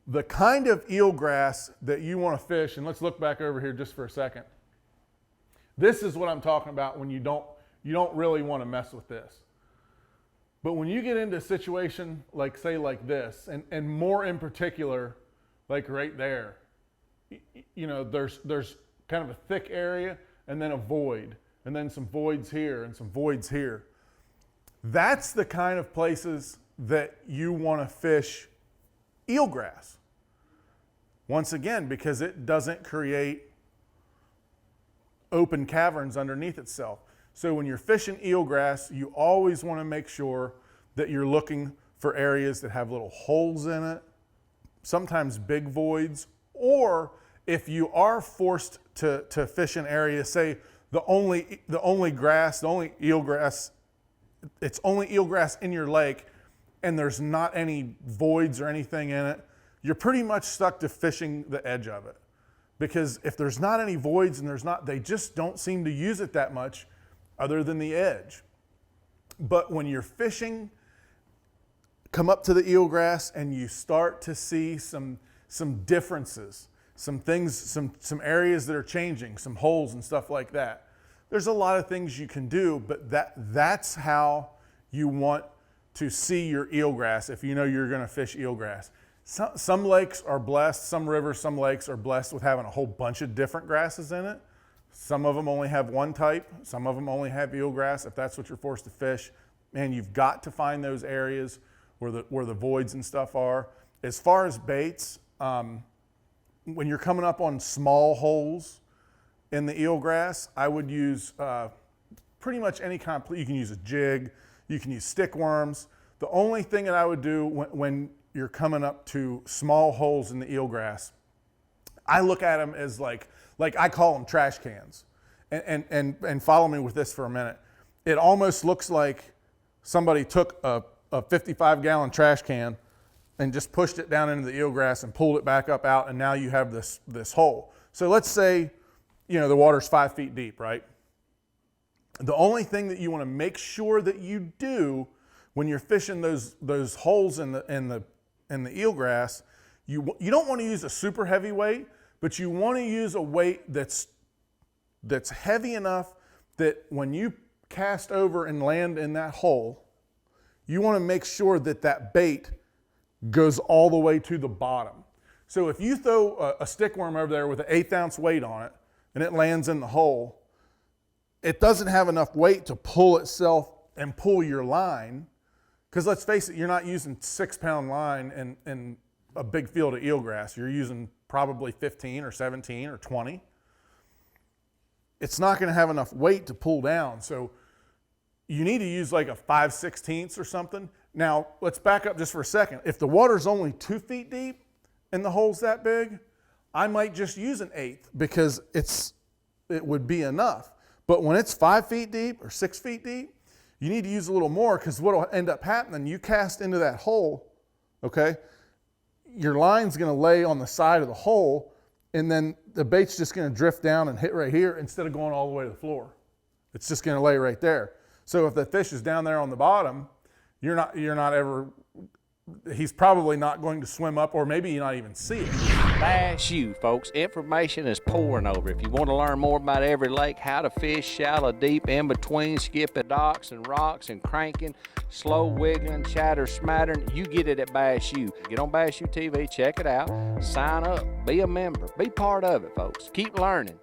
The kind of eelgrass that you want to fish, and let's look back over here just for a second. This is what I'm talking about when you don't really want to mess with this. But when you get into a situation like, say, like this, and more in particular, like right there, you know, there's kind of a thick area and then a void, and then some voids here and some voids here. That's the kind of places that you want to fish eelgrass. Once again, because it doesn't create open caverns underneath itself. So when you're fishing eelgrass, you always want to make sure that you're looking for areas that have little holes in it, sometimes big voids, or if you are forced to fish an area, say the only eelgrass, it's only eelgrass in your lake, and there's not any voids or anything in it, you're pretty much stuck to fishing the edge of it. Because if there's not any voids and they just don't seem to use it that much other than the edge. But when you're fishing, come up to the eelgrass and you start to see some differences, some things, some areas that are changing, some holes and stuff like that. There's a lot of things you can do, but that's how you want to see your eelgrass if you know you're going to fish eelgrass. Some lakes are blessed, some rivers, some lakes are blessed with having a whole bunch of different grasses in it. Some of them only have one type, some of them only have eelgrass. If that's what you're forced to fish, man, you've got to find those areas where the voids and stuff are. As far as baits, when you're coming up on small holes in the eelgrass, I would use pretty much any kind of, you can use a jig, you can use stick worms. The only thing that I would do when you're coming up to small holes in the eelgrass, I look at them as like I call them trash cans. And follow me with this for a minute. It almost looks like somebody took a 55-gallon trash can and just pushed it down into the eelgrass and pulled it back up out, and now you have this hole. So let's say, you know, the water's 5 feet deep, right? The only thing that you want to make sure that you do when you're fishing those holes in the eelgrass, you don't want to use a super heavy weight, but you want to use a weight that's heavy enough that when you cast over and land in that hole, you want to make sure that bait goes all the way to the bottom. So if you throw a stick worm over there with an 1/8 ounce weight on it and it lands in the hole, it doesn't have enough weight to pull itself and pull your line. Because let's face it, you're not using 6-pound line in a big field of eelgrass. You're using probably 15 or 17 or 20. It's not going to have enough weight to pull down. So you need to use like a 5/16 or something. Now, let's back up just for a second. If the water's only 2 feet deep and the hole's that big, I might just use an 1/8 because it would be enough. But when it's 5 feet deep or 6 feet deep, you need to use a little more, because what will end up happening, you cast into that hole, okay? Your line's going to lay on the side of the hole, and then the bait's just going to drift down and hit right here instead of going all the way to the floor. It's just going to lay right there. So if the fish is down there on the bottom, he's probably not going to swim up, or maybe you not even see it. Bass U, folks. Information is pouring over. If you want to learn more about every lake, how to fish, shallow, deep, in between, skipping docks and rocks and cranking, slow wiggling, chatter, smattering, you get it at Bass U. Get on Bass U TV, check it out, sign up, be a member, be part of it, folks. Keep learning.